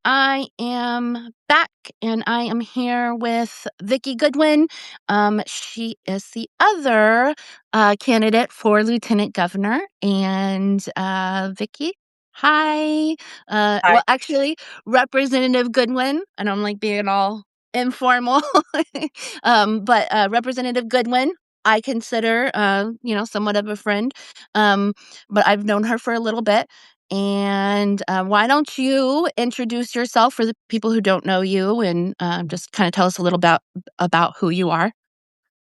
I am back and I am here with Vikki Goodwin. She is the other candidate for lieutenant governor. And Vikki, hi. Hi. Well, actually, Representative Goodwin. I don't like being all informal, but Representative Goodwin. I consider, somewhat of a friend, but I've known her for a little bit. And why don't you introduce yourself for the people who don't know you and just kind of tell us a little about who you are?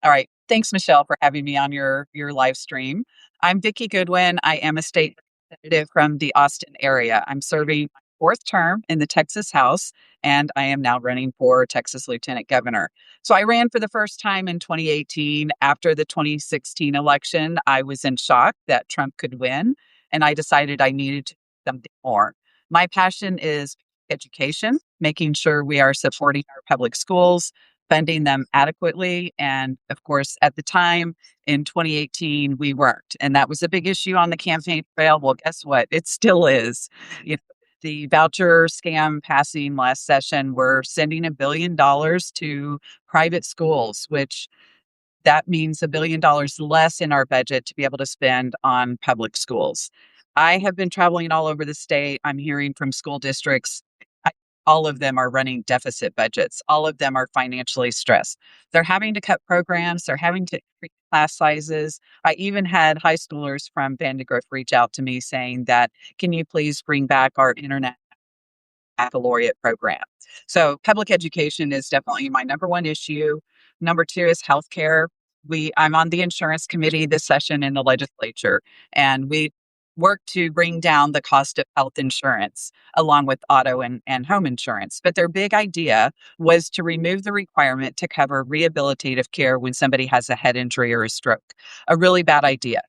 All right. Thanks, Michelle, for having me on your live stream. I'm Vikki Goodwin. I am a state representative from the Austin area. I'm serving my fourth term in the Texas House, and I am now running for Texas Lieutenant Governor. So I ran for the first time in 2018. After the 2016 election, I was in shock that Trump could win, and I decided I needed to do something more. My passion is education, making sure we are supporting our public schools, funding them adequately. And of course, at the time in 2018, we weren't. And that was a big issue on the campaign trail. Well, guess what? It still is. You know, the voucher scam passing last session, we're sending $1 billion to private schools, which that means $1 billion less in our budget to be able to spend on public schools. I have been traveling all over the state. I'm hearing from school districts. I- All of them are running deficit budgets. All of them are financially stressed. They're having to cut programs. They're having to increase class sizes. I even had high schoolers from Vandergrift reach out to me saying that, can you please bring back our internet baccalaureate program? So public education is definitely my number one issue. Number two is healthcare. I'm on the insurance committee this session in the legislature, and we work to bring down the cost of health insurance along with auto and home insurance. But their big idea was to remove the requirement to cover rehabilitative care when somebody has a head injury or a stroke. A really bad idea.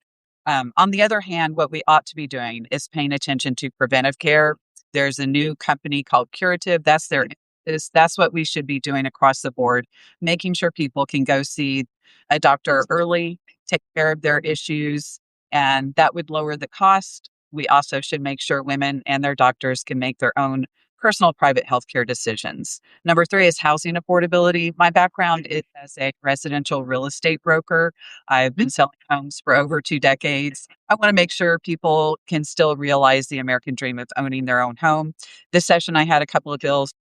On the other hand, what we ought to be doing is paying attention to preventive care. There's a new company called Curative. That's their emphasis. That's what we should be doing across the board, making sure people can go see a doctor early, take care of their issues, and that would lower the cost. We also should make sure women and their doctors can make their own personal private healthcare decisions. Number three is housing affordability. My background is as a residential real estate broker. I've been selling homes for over 2 decades. I want to make sure people can still realize the American dream of owning their own home. This session, I had a couple of bills.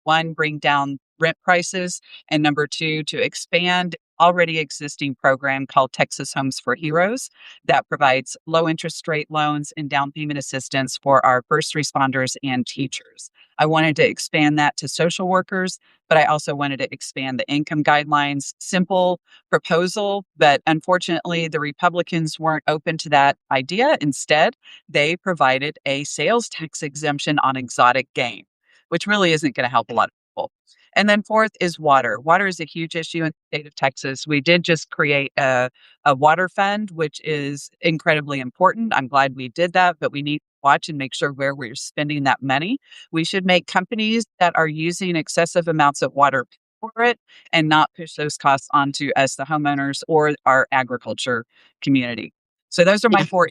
One, bring down rent prices, and number two, to expand already existing program called Texas Homes for Heroes that provides low interest rate loans and down payment assistance for our first responders and teachers. I wanted to expand that to social workers, but I also wanted to expand the income guidelines. Simple proposal, but unfortunately, the Republicans weren't open to that idea. Instead, they provided a sales tax exemption on exotic game, which really isn't going to help a lot of people. And then fourth is water. Water is a huge issue in the state of Texas. We did just create a water fund, which is incredibly important. I'm glad we did that, but we need to watch and make sure where we're spending that money. We should make companies that are using excessive amounts of water pay for it and not push those costs onto us, the homeowners, or our agriculture community. So those are my Yeah. four.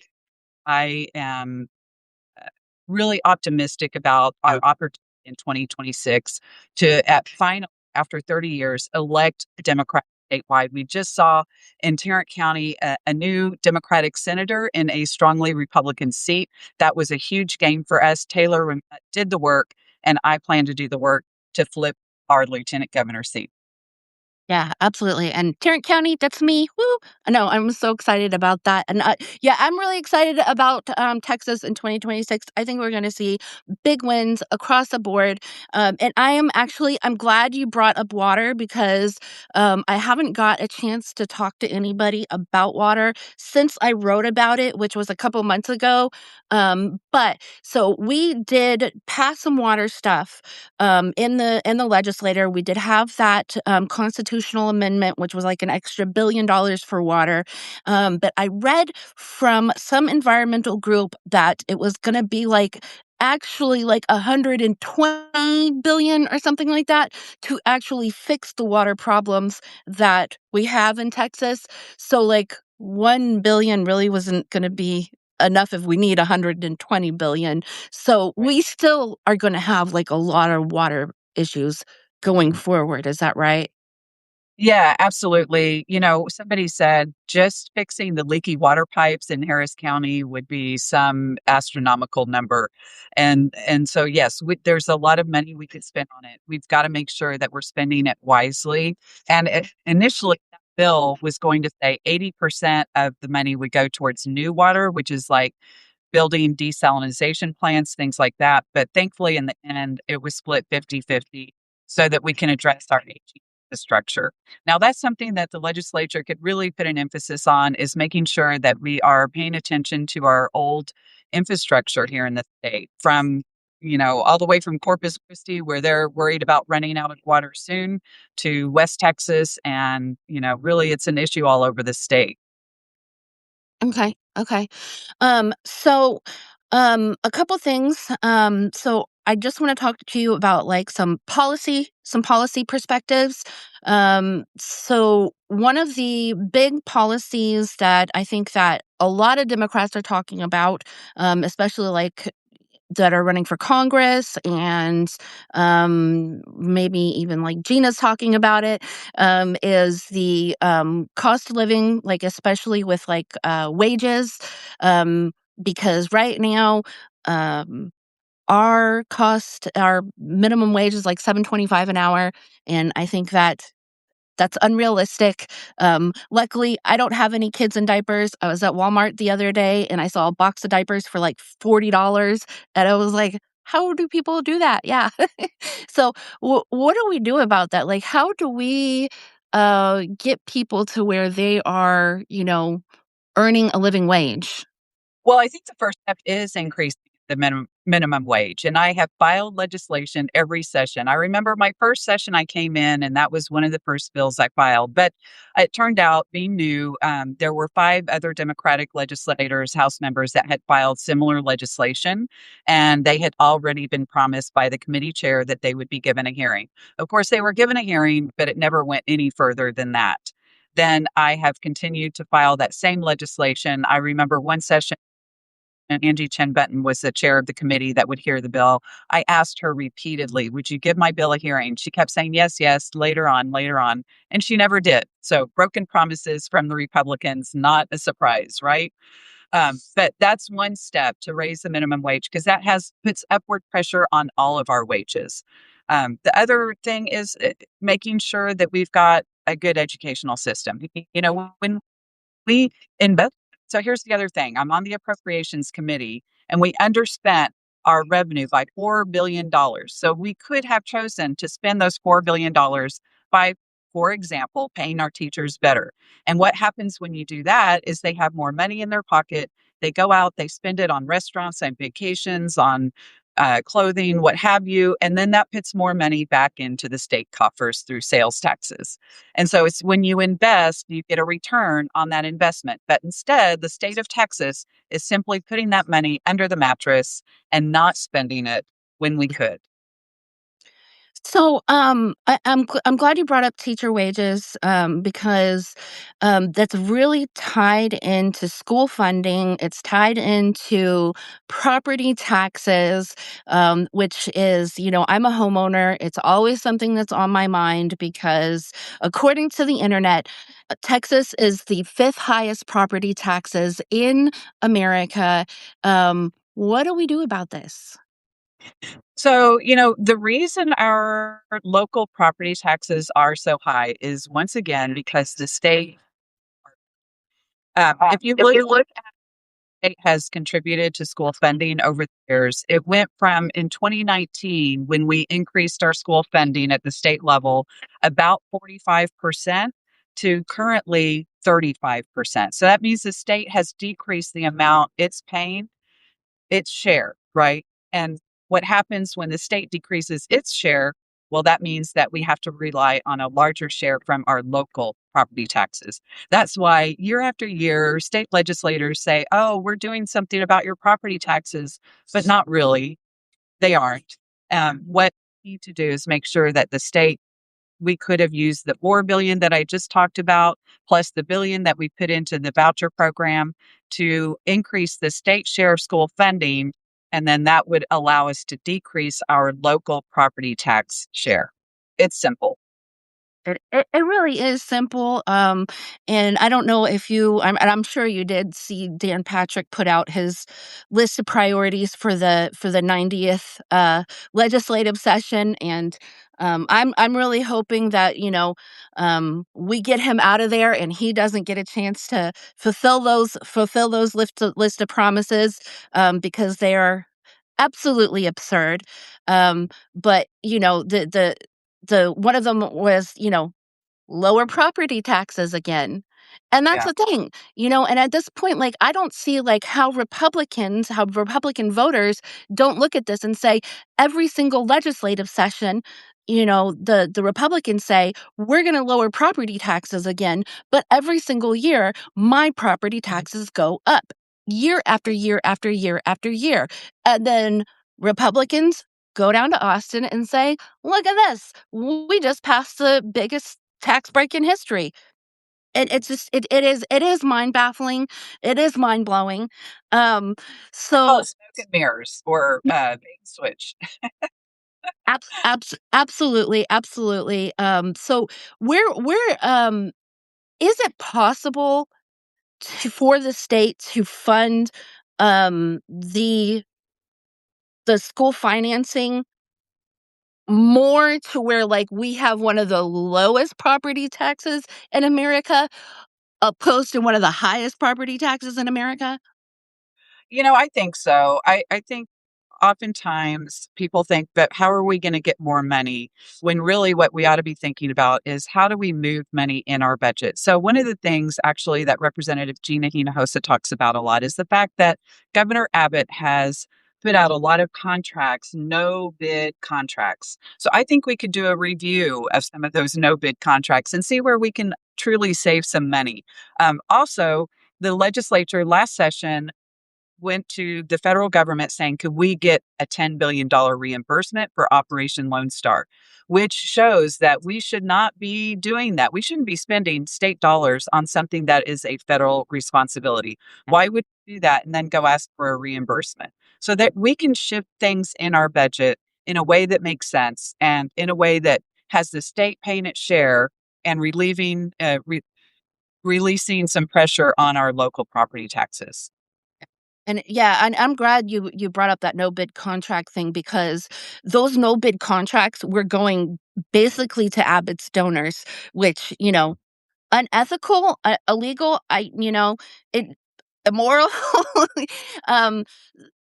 I am really optimistic about our opportunity in 2026 to, at final, after 30 years, elect a Democrat statewide. We just saw in Tarrant County a new Democratic senator in a strongly Republican seat. That was a huge gain for us. Taylor did the work, and I plan to do the work to flip our lieutenant governor seat. Yeah, absolutely. And Tarrant County, that's me. Woo! No, I'm so excited about that. And yeah, I'm really excited about Texas in 2026. I think we're going to see big wins across the board. And I'm glad you brought up water because I haven't got a chance to talk to anybody about water since I wrote about it, which was a couple months ago. But so we did pass some water stuff in the legislature. We did have that constitutional amendment, which was like an extra $1 billion for water. But I read from some environmental group that it was going to be like actually like 120 billion or something like that to actually fix the water problems that we have in Texas. So like 1 billion really wasn't going to be enough if we need 120 billion. So Right. we still are going to have like a lot of water issues going forward. Is that right? Yeah, absolutely. Somebody said just fixing the leaky water pipes in Harris County would be some astronomical number. And so yes, there's a lot of money we could spend on it. We've got to make sure that we're spending it wisely. And initially that bill was going to say 80% of the money would go towards new water, which is like building desalination plants, things like that. But thankfully, in the end, it was split 50-50 so that we can address our aging infrastructure. Now, that's something that the legislature could really put an emphasis on is making sure that we are paying attention to our old infrastructure here in the state from all the way from Corpus Christi, where they're worried about running out of water soon, to West Texas. And, really, it's an issue all over the state. Okay. Okay. So, a couple things. So I just want to talk to you about like some policy perspectives. So one of the big policies that I think that a lot of Democrats are talking about, especially like that are running for Congress and maybe even like Gina's talking about it, is the cost of living, like especially with like wages, because right now um, our minimum wage is like 7.25 an hour, and I think that that's unrealistic. Luckily, I don't have any kids in diapers. I was at Walmart the other day and I saw a box of diapers for like $40. And I was like, how do people do that? Yeah. So, what do we do about that? Like, how do we get people to where they are, earning a living wage? Well, I think the first step is increasing the minimum wage, and I have filed legislation every session. I remember my first session I came in, and that was one of the first bills I filed. But it turned out, being new, there were 5 other Democratic legislators, House members, that had filed similar legislation, and they had already been promised by the committee chair that they would be given a hearing. Of course, they were given a hearing, but it never went any further than that. Then I have continued to file that same legislation. I remember one session and Angie Chen Benton was the chair of the committee that would hear the bill. I asked her repeatedly, would you give my bill a hearing? She kept saying, yes, yes, later on, later on. And she never did. So broken promises from the Republicans, not a surprise, right? But that's one step to raise the minimum wage because that has puts upward pressure on all of our wages. The other thing is making sure that we've got a good educational system. When we invest. So here's the other thing. I'm on the appropriations committee and we underspent our revenue by $4 billion. So we could have chosen to spend those $4 billion by, for example, paying our teachers better. And what happens when you do that is they have more money in their pocket. They go out, they spend it on restaurants and vacations, on clothing, what have you. And then that puts more money back into the state coffers through sales taxes. And so it's when you invest, you get a return on that investment. But instead, the state of Texas is simply putting that money under the mattress and not spending it when we could. So, I'm glad you brought up teacher wages, because that's really tied into school funding. It's tied into property taxes, which is, I'm a homeowner. It's always something that's on my mind because, according to the internet, Texas is the fifth highest property taxes in America. What do we do about this? So, the reason our local property taxes are so high is once again because the state, if you If look, you look state has contributed to school funding over the years. It went from in 2019, when we increased our school funding at the state level, about 45% to currently 35%. So that means the state has decreased the amount it's paying its share, right? And what happens when the state decreases its share? Well, that means that we have to rely on a larger share from our local property taxes. That's why year after year, state legislators say, oh, we're doing something about your property taxes, but not really. They aren't. What we need to do is make sure that the state, we could have used the 4 billion that I just talked about, plus the billion that we put into the voucher program. to increase the state share of school funding, and then that would allow us to decrease our local property tax share. It's simple. It really is simple, and I don't know if and I'm sure you did see Dan Patrick put out his list of priorities for the 90th, legislative session, and, I'm really hoping that, we get him out of there and he doesn't get a chance to fulfill those list of promises, because they are absolutely absurd, but, the one of them was, lower property taxes again. And that's Yeah. the thing, and at this point, like, I don't see, like, how Republican voters don't look at this and say, every single legislative session, the Republicans say, "We're gonna lower property taxes again," but every single year, my property taxes go up year after year after year after year. And then Republicans go down to Austin and say, "Look at this. We just passed the biggest tax break in history." And it's just it is mind baffling. It is mind blowing. Um, Oh, so smoke and mirrors or bait and switch. absolutely, absolutely. So is it possible for the state to fund the school financing more to where, like, we have one of the lowest property taxes in America, opposed to one of the highest property taxes in America? I think so. I think oftentimes people think that how are we going to get more money when really what we ought to be thinking about is how do we move money in our budget. So one of the things actually that Representative Gina Hinojosa talks about a lot is the fact that Governor Abbott has put out a lot of contracts, no bid contracts. So I think we could do a review of some of those no bid contracts and see where we can truly save some money. Also, the legislature last session went to the federal government saying, could we get a $10 billion reimbursement for Operation Lone Star, which shows that we should not be doing that. We shouldn't be spending state dollars on something that is a federal responsibility. Why would we do that and then go ask for a reimbursement? So that we can shift things in our budget in a way that makes sense and in a way that has the state paying its share and releasing some pressure on our local property taxes. And yeah, and I'm glad you brought up that no bid contract thing because those no bid contracts were going basically to Abbott's donors, which, unethical, illegal, it immoral. um,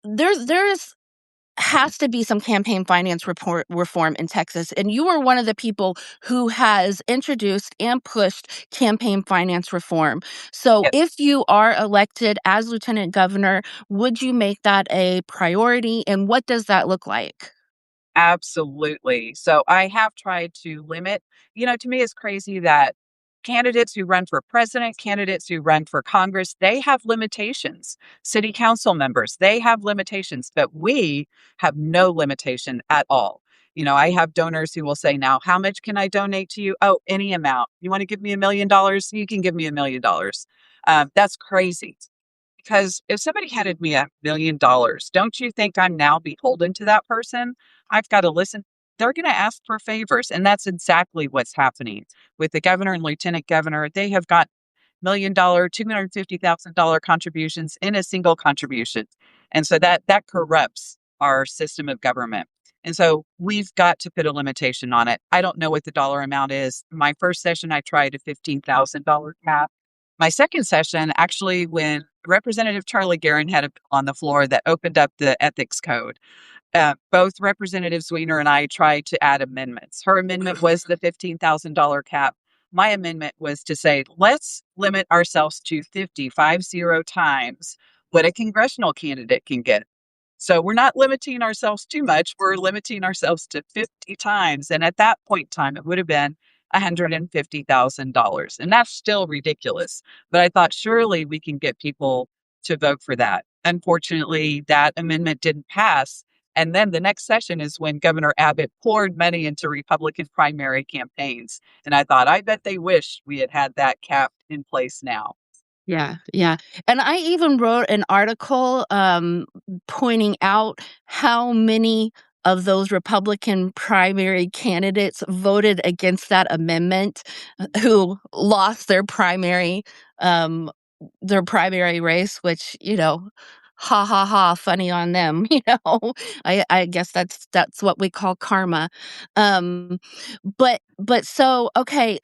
there's has to be some campaign finance report reform in Texas. And you are one of the people who has introduced and pushed campaign finance reform. So if you are elected as lieutenant governor, would you make that a priority? And what does that look like? Absolutely. So I have tried to limit, to me, it's crazy that candidates who run for president, candidates who run for Congress, they have limitations. City council members, they have limitations, but we have no limitation at all. I have donors who will say, now, how much can I donate to you? Oh, any amount. You want to give me $1 million? You can give me $1 million. That's crazy. Because if somebody handed me $1 million, don't you think I'm now beholden to that person? I've got to listen. They're going to ask for favors. And that's exactly what's happening with the governor and lieutenant governor. They have got $1 million, $250,000 contributions in a single contribution. And so that corrupts our system of government. And so we've got to put a limitation on it. I don't know what the dollar amount is. My first session, I tried a $15,000 cap. My second session, actually, when Representative Charlie Guerin had a bill on the floor that opened up the ethics code, both Representatives Weiner and I tried to add amendments. Her amendment was the $15,000 cap. My amendment was to say, let's limit ourselves to 50 times what a congressional candidate can get. So we're not limiting ourselves too much. We're limiting ourselves to 50 times. And at that point in time, it would have been $150,000. And that's still ridiculous. But I thought surely we can get people to vote for that. Unfortunately, that amendment didn't pass. And then the next session is when Governor Abbott poured money into Republican primary campaigns. And I thought, I bet they wish we had had that cap in place now. Yeah, yeah, and I even wrote an article, pointing out how many of those Republican primary candidates voted against that amendment, who lost um, their primary race, which, ha, ha, ha, funny on them, you know? I guess that's what we call karma. Um, okay,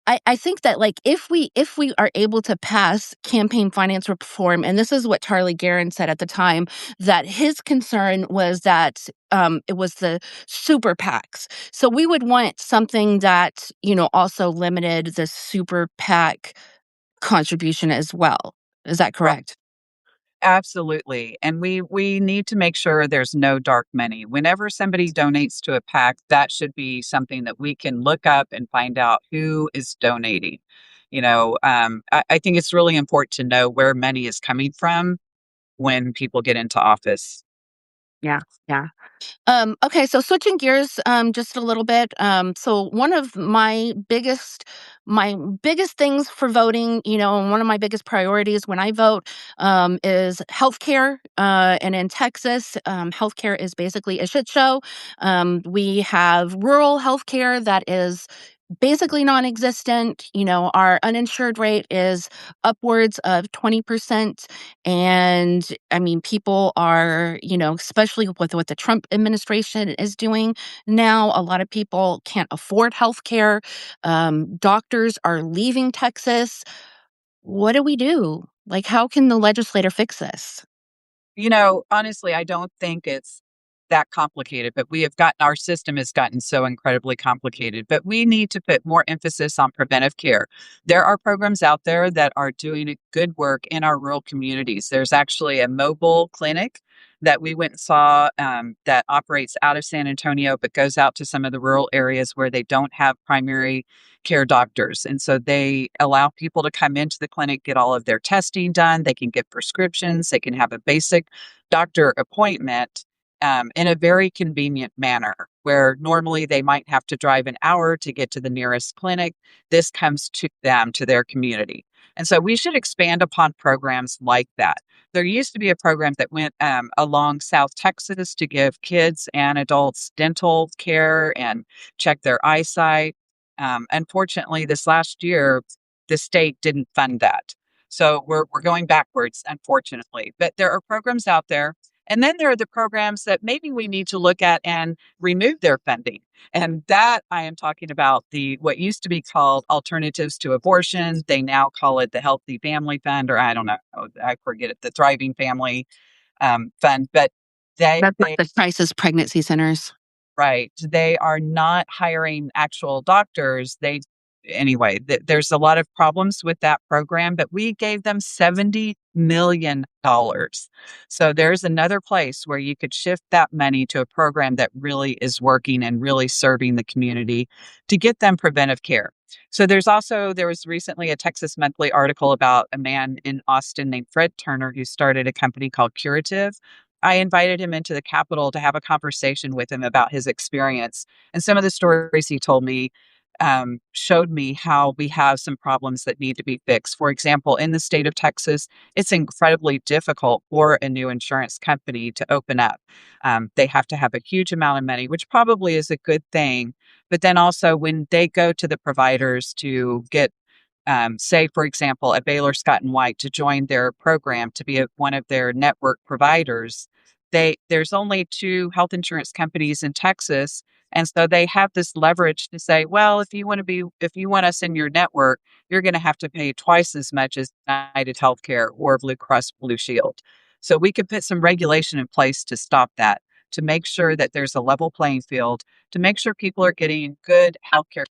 I think that, like, if we are able to pass campaign finance reform, and this is what Charlie Garen said at the time, that his concern was that, it was the super PACs. So we would want something that, also limited the super PAC contribution as well. Is that correct? Absolutely, and we need to make sure there's no dark money. Whenever somebody donates to a PAC, that should be something that we can look up and find out who is donating. I think it's really important to know where money is coming from when people get into office. Yeah, yeah. Okay, so switching gears just a little bit. So one of my biggest things for voting, and one of my biggest priorities when I vote is healthcare. And in Texas, healthcare is basically a shit show. We have rural healthcare that is basically non-existent. Our uninsured rate is upwards of 20%. And I mean, people are, especially with what the Trump administration is doing now, a lot of people can't afford health care. Doctors are leaving Texas. What do we do? Like, how can the legislator fix this? Honestly, I don't think it's that complicated, but our system has gotten so incredibly complicated. But we need to put more emphasis on preventive care. There are programs out there that are doing good work in our rural communities. There's actually a mobile clinic that we went and saw that operates out of San Antonio, but goes out to some of the rural areas where they don't have primary care doctors. And so they allow people to come into the clinic, get all of their testing done. They can get prescriptions. They can have a basic doctor appointment in a very convenient manner, where normally they might have to drive an hour to get to the nearest clinic. This comes to them, to their community. And so we should expand upon programs like that. There used to be a program that went along South Texas to give kids and adults dental care and check their eyesight. Unfortunately, this last year, the state didn't fund that. So we're going backwards, unfortunately. But there are programs out there. And then there are the programs that maybe we need to look at and remove their funding. And that I am talking about the what used to be called alternatives to abortion. They now call it the Healthy Family Fund, or I don't know, I forget it, the Thriving Family Fund. But That's like they the crisis pregnancy centers. Right. They are not hiring actual doctors. There's a lot of problems with that program, but we gave them $70 million. So there's another place where you could shift that money to a program that really is working and really serving the community to get them preventive care. So there was recently a Texas Monthly article about a man in Austin named Fred Turner who started a company called Curative. I invited him into the Capitol to have a conversation with him about his experience. And some of the stories he told me showed me how we have some problems that need to be fixed. For example, in the state of Texas, it's incredibly difficult for a new insurance company to open up. They have to have a huge amount of money, which probably is a good thing. But then also, when they go to the providers to get say, for example, a Baylor Scott and White to join their program to be one of their network providers. There's only two health insurance companies in Texas, and so they have this leverage to say, well, if you want us in your network, you're going to have to pay twice as much as United Healthcare or Blue Cross Blue Shield. So we could put some regulation in place to stop that, to make sure that there's a level playing field, to make sure people are getting good healthcare.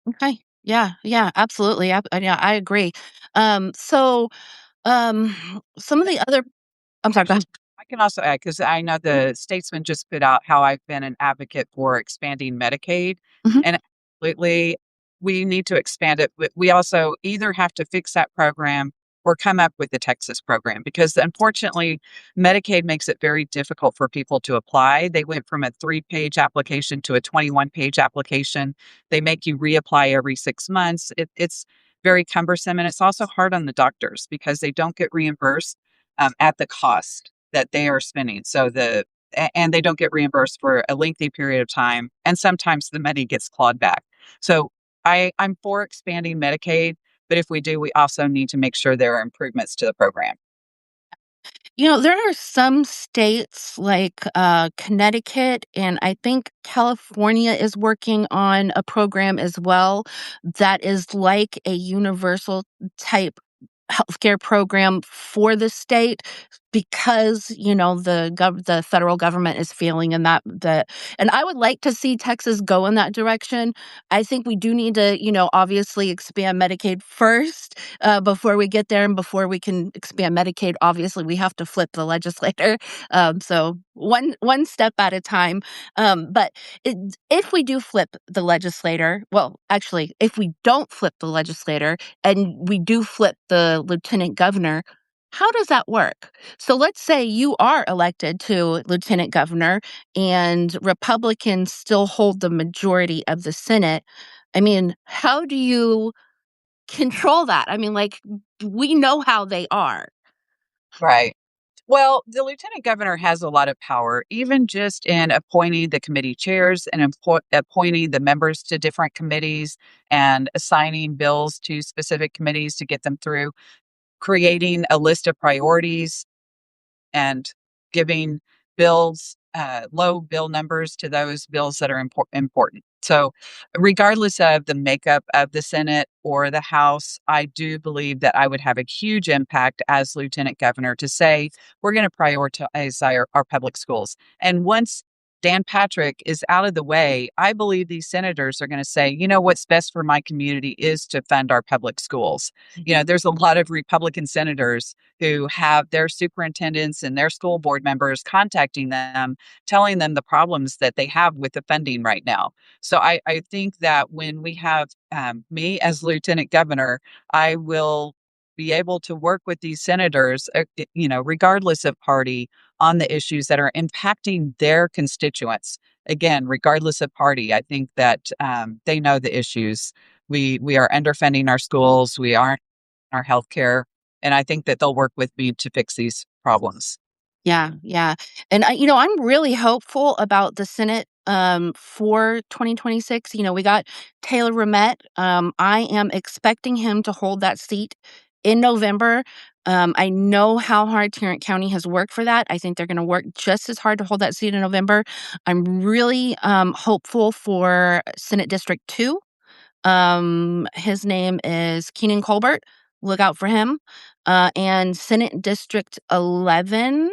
Okay. Yeah, yeah, absolutely. Yeah, I agree. So um some of the other I'm sorry, go ahead. I can also add, because I know the Statesman just put out how I've been an advocate for expanding Medicaid, Mhm. and absolutely, we need to expand it. But we also either have to fix that program or come up with the Texas program, because unfortunately, Medicaid makes it very difficult for people to apply. They went from a 3-page application to a 21-page application. They make you reapply every 6 months. It's very cumbersome. And it's also hard on the doctors because they don't get reimbursed at the cost that they are spending. And they don't get reimbursed for a lengthy period of time. And sometimes the money gets clawed back. So I'm for expanding Medicaid, but if we do, we also need to make sure there are improvements to the program. There are some states like Connecticut, and I think California is working on a program as well that is like a universal type healthcare program for the state because the federal government is failing in that, and I would like to see Texas go in that direction. I think we do need to obviously expand Medicaid first before we get there, and before we can expand Medicaid, obviously we have to flip the legislator. So one step at a time. But if we do flip the legislator, well, actually, if we don't flip the legislator and we do flip the lieutenant governor, how does that work? So let's say you are elected to lieutenant governor and Republicans still hold the majority of the Senate. I mean, how do you control that? I mean, like, we know how they are. Right. Well, the lieutenant governor has a lot of power, even just in appointing the committee chairs and appointing the members to different committees and assigning bills to specific committees to get them through, creating a list of priorities and giving low bill numbers to those bills that are important. So, regardless of the makeup of the Senate or the House, I do believe that I would have a huge impact as lieutenant governor to say, we're going to prioritize our public schools. And once Dan Patrick is out of the way, I believe these senators are going to say, what's best for my community is to fund our public schools. There's a lot of Republican senators who have their superintendents and their school board members contacting them, telling them the problems that they have with the funding right now. So I think that when we have me as lieutenant governor, I will be able to work with these senators, regardless of party, on the issues that are impacting their constituents. Again, regardless of party, I think that they know the issues. We are underfunding our schools. We aren't our healthcare, and I think that they'll work with me to fix these problems. Yeah, yeah. And I'm really hopeful about the Senate for 2026. We got Taylor Ramett. I am expecting him to hold that seat in November. I know how hard Tarrant County has worked for that. I think they're going to work just as hard to hold that seat in November. I'm really hopeful for Senate District 2. His name is Keenan Colbert. Look out for him. And Senate District 11.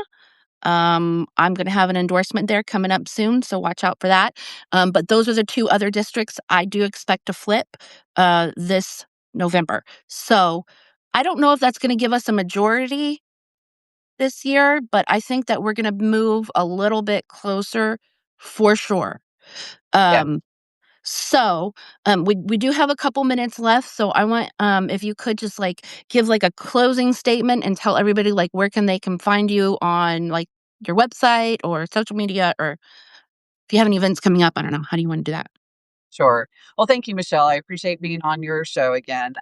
I'm going to have an endorsement there coming up soon, so watch out for that. But those are the two other districts I do expect to flip this November. So I don't know if that's going to give us a majority this year, but I think that we're going to move a little bit closer for sure. Yeah, Um, we do have a couple minutes left, so I want if you could just like give like a closing statement and tell everybody like where they can find you on like your website or social media, or if you have any events coming up. I don't know. How do you want to do that? sure. Well, thank you, Michelle. I appreciate being on your show again.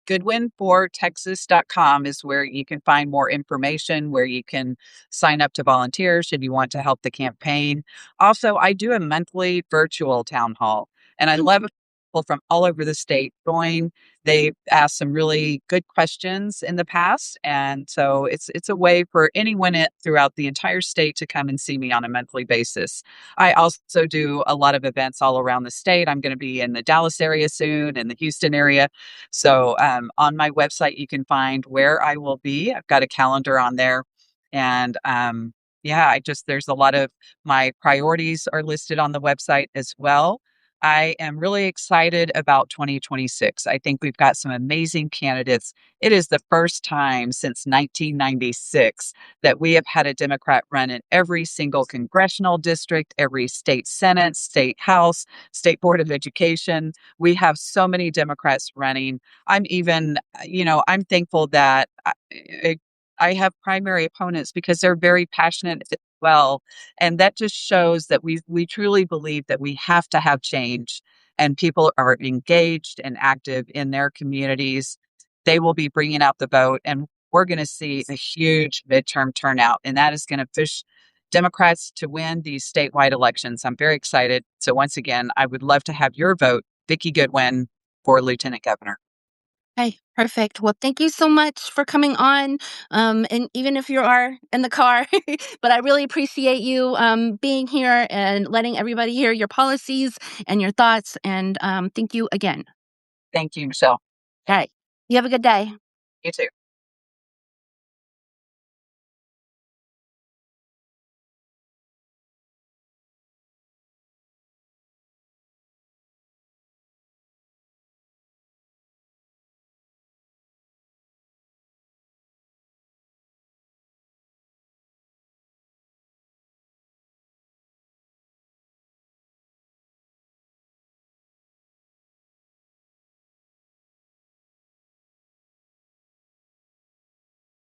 Goodwinfortexas.com is where you can find more information, where you can sign up to volunteer should you want to help the campaign. Also, I do a monthly virtual town hall, and I love people from all over the state join. They've asked some really good questions in the past, and so it's a way for anyone throughout the entire state to come and see me on a monthly basis. I also do a lot of events all around the state. I'm going to be in the Dallas area soon, and the Houston area. So on my website, you can find where I will be. I've got a calendar on there. And yeah, there's a lot of my priorities are listed on the website as well. I am really excited about 2026. I think we've got some amazing candidates. It is the first time since 1996 that we have had a Democrat run in every single congressional district, every state Senate, state House, state Board of Education. We have so many Democrats running. I'm thankful that I have primary opponents because they're very passionate as well. And that just shows that we truly believe that we have to have change. and people are engaged and active in their communities, they will be bringing out the vote, and we're going to see a huge midterm turnout, and that is going to push Democrats to win these statewide elections. I'm very excited. So once again, I would love to have your vote, Vikki Goodwin, for Lieutenant Governor. Okay, perfect. Well, thank you so much for coming on. And even if you are in the car, but I really appreciate you being here and letting everybody hear your policies and your thoughts. And thank you again. Thank you, Michelle. All right. You have a good day. You too.